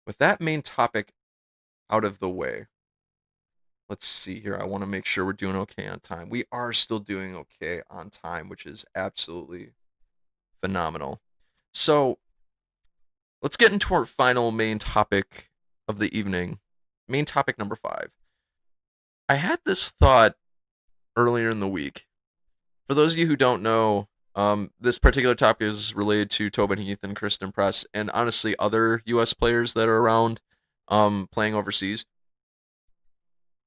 with that main topic out of the way, let's see here. I want to make sure we're doing okay on time. We are still doing okay on time, which is absolutely phenomenal. So let's get into our final main topic of the evening. Main topic number five. I had this thought earlier in the week. For those of you who don't know, this particular topic is related to Tobin Heath and Christen Press, and honestly, other U.S. players that are around playing overseas.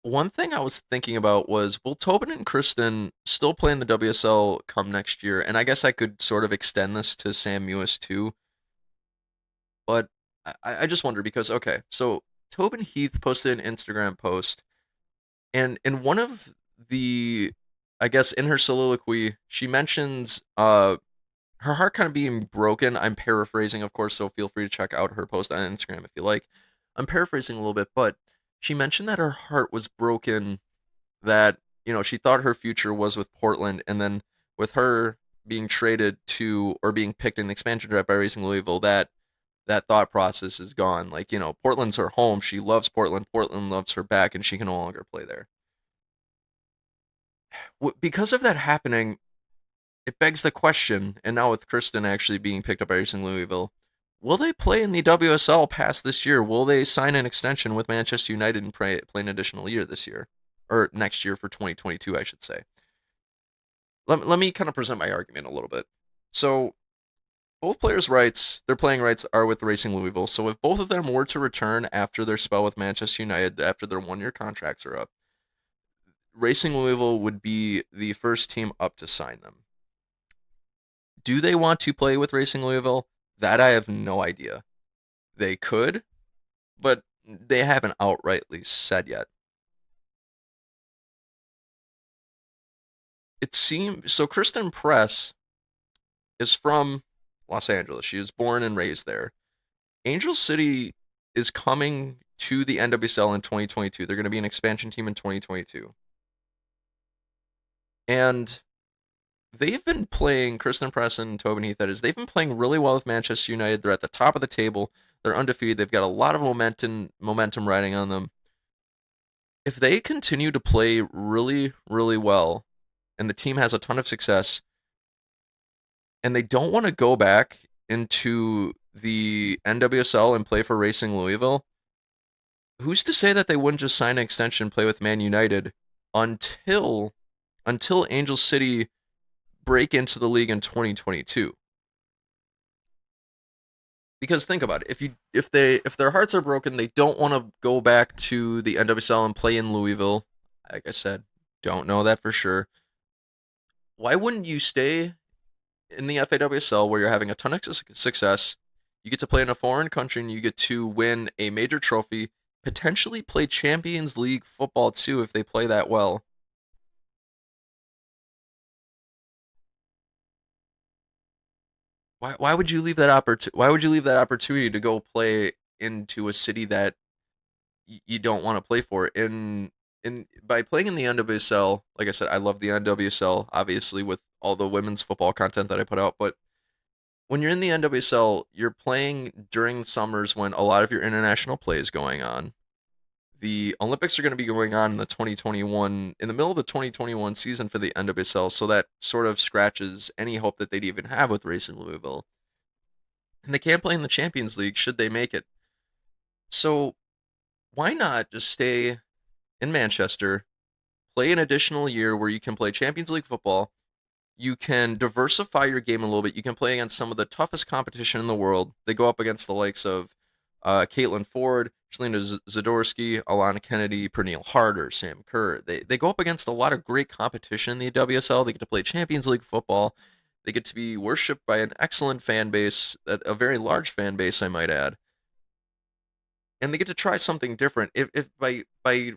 One thing I was thinking about was, will Tobin and Christen still play in the WSL come next year? And I guess I could sort of extend this to Sam Mewis too, but I just wonder because, okay, so Tobin Heath posted an Instagram post, and in one of the, I guess in her soliloquy, she mentions her heart kind of being broken. I'm paraphrasing, of course, so feel free to check out her post on Instagram if you like. I'm paraphrasing a little bit, but she mentioned that her heart was broken, that, she thought her future was with Portland, and then with her being traded to or being picked in the expansion draft by Racing Louisville, that thought process is gone. Like, Portland's her home. She loves Portland. Portland loves her back, and she can no longer play there. Because of that happening, it begs the question, and now with Kristen actually being picked up by Racing Louisville, will they play in the WSL past this year? Will they sign an extension with Manchester United and play an additional year this year? Or next year for 2022, I should say. Let me kind of present my argument a little bit. So, both players' rights, their playing rights are with Racing Louisville. So, if both of them were to return after their spell with Manchester United, after their 1 year contracts are up, Racing Louisville would be the first team up to sign them. Do they want to play with Racing Louisville? That I have no idea. They could, but they haven't outrightly said yet. It seems so. Kristen Press is from Los Angeles. She was born and raised there. Angel City is coming to the NWSL in 2022. They're going to be an expansion team in 2022. And they've been playing, Kristen Press and Tobin Heath, that is, they've been playing really well with Manchester United. They're at the top of the table. They're undefeated. They've got a lot of momentum riding on them. If they continue to play really, really well, and the team has a ton of success, and they don't want to go back into the NWSL and play for Racing Louisville, who's to say that they wouldn't just sign an extension and play with Man United until Angel City break into the league in 2022? Because think about it, if their hearts are broken, they don't want to go back to the NWSL and play in Louisville. Like I said, don't know that for sure. Why wouldn't you stay in the FAWSL where you're having a ton of success? You get to play in a foreign country and you get to win a major trophy, potentially play Champions League football too if they play that well. Why would you leave that opportunity to go play into a city that you don't want to play for? In By playing in the NWSL, like I said, I love the NWSL, obviously with all the women's football content that I put out, but when you're in the NWSL, you're playing during summers when a lot of your international play is going on. The Olympics are going to be going on in the middle of the 2021 season for the NWSL, so that sort of scratches any hope that they'd even have with Racing Louisville. And they can't play in the Champions League should they make it. So why not just stay in Manchester, play an additional year where you can play Champions League football? You can diversify your game a little bit. You can play against some of the toughest competition in the world. They go up against the likes of Caitlin Ford, Shalina Zadorsky, Alana Kennedy, Pernille Harder, Sam Kerr. They go up against a lot of great competition in the WSL. They get to play Champions League football. They get to be worshipped by an excellent fan base, a very large fan base, I might add. And they get to try something different. If by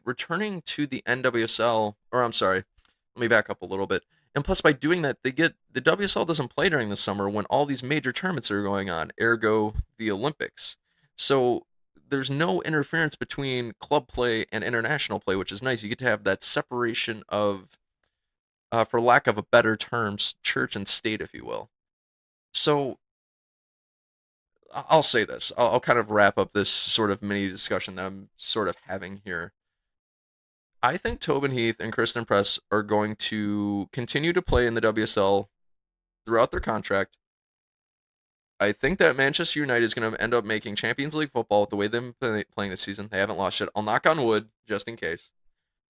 returning to the NWSL, or I'm sorry, let me back up a little bit. And plus, by doing that, the WSL doesn't play during the summer when all these major tournaments are going on, ergo the Olympics. So there's no interference between club play and international play, which is nice. You get to have that separation of, for lack of a better terms, church and state, if you will. So I'll say this. I'll kind of wrap up this sort of mini discussion that I'm sort of having here. I think Tobin Heath and Kristen Press are going to continue to play in the WSL throughout their contract. I think that Manchester United is going to end up making Champions League football with the way they've been playing this season. They haven't lost yet. I'll knock on wood just in case.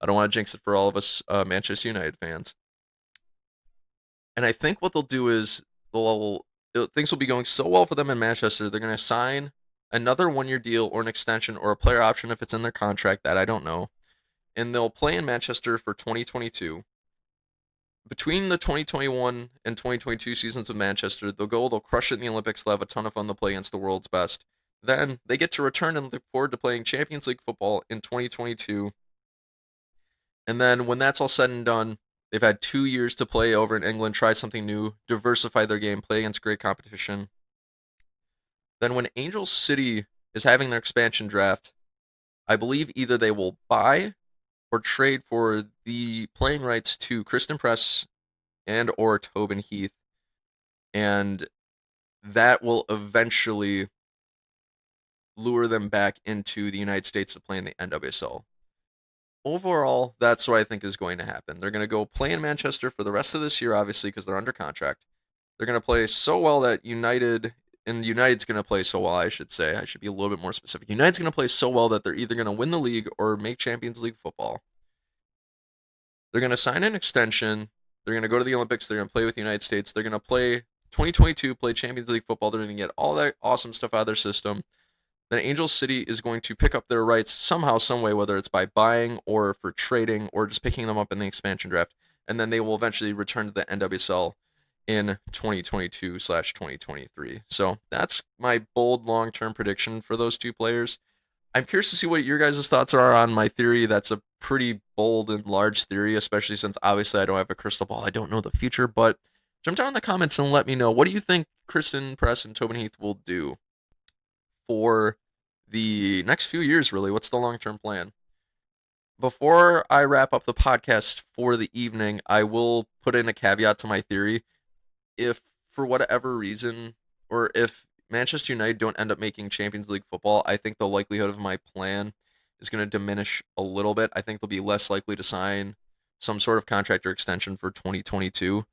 I don't want to jinx it for all of us Manchester United fans. And I think what they'll do is things will be going so well for them in Manchester. They're going to sign another 1 year deal or an extension or a player option if it's in their contract. That I don't know. And they'll play in Manchester for 2022. Between the 2021 and 2022 seasons of Manchester, they'll crush it in the Olympics, they'll have a ton of fun, they'll play against the world's best. Then they get to return and look forward to playing Champions League football in 2022. And then when that's all said and done, they've had 2 years to play over in England, try something new, diversify their game, play against great competition. Then when Angel City is having their expansion draft, I believe either they will buy or trade for the playing rights to Kristen Press and or Tobin Heath, and that will eventually lure them back into the United States to play in the NWSL. Overall, that's what I think is going to happen. They're going to go play in Manchester for the rest of this year, obviously, because they're under contract. They're going to play so well that United's going to play so well, I should say. I should be a little bit more specific. United's going to play so well that they're either going to win the league or make Champions League football. They're going to sign an extension. They're going to go to the Olympics. They're going to play with the United States. They're going to play 2022, play Champions League football. They're going to get all that awesome stuff out of their system. Then Angel City is going to pick up their rights somehow, some way, whether it's by buying or for trading or just picking them up in the expansion draft. And then they will eventually return to the NWSL in 2022/2023. So that's my bold long-term prediction for those two players. I'm curious to see what your guys' thoughts are on my theory. That's a pretty bold and large theory, especially since obviously I don't have a crystal ball. I don't know the future, but jump down in the comments and let me know. What do you think Kristen Press and Tobin Heath will do for the next few years, really? What's the long term plan? Before I wrap up the podcast for the evening, I will put in a caveat to my theory. If for whatever reason, or if Manchester United don't end up making Champions League football, I think the likelihood of my plan is going to diminish a little bit. I think they'll be less likely to sign some sort of contract or extension for 2022.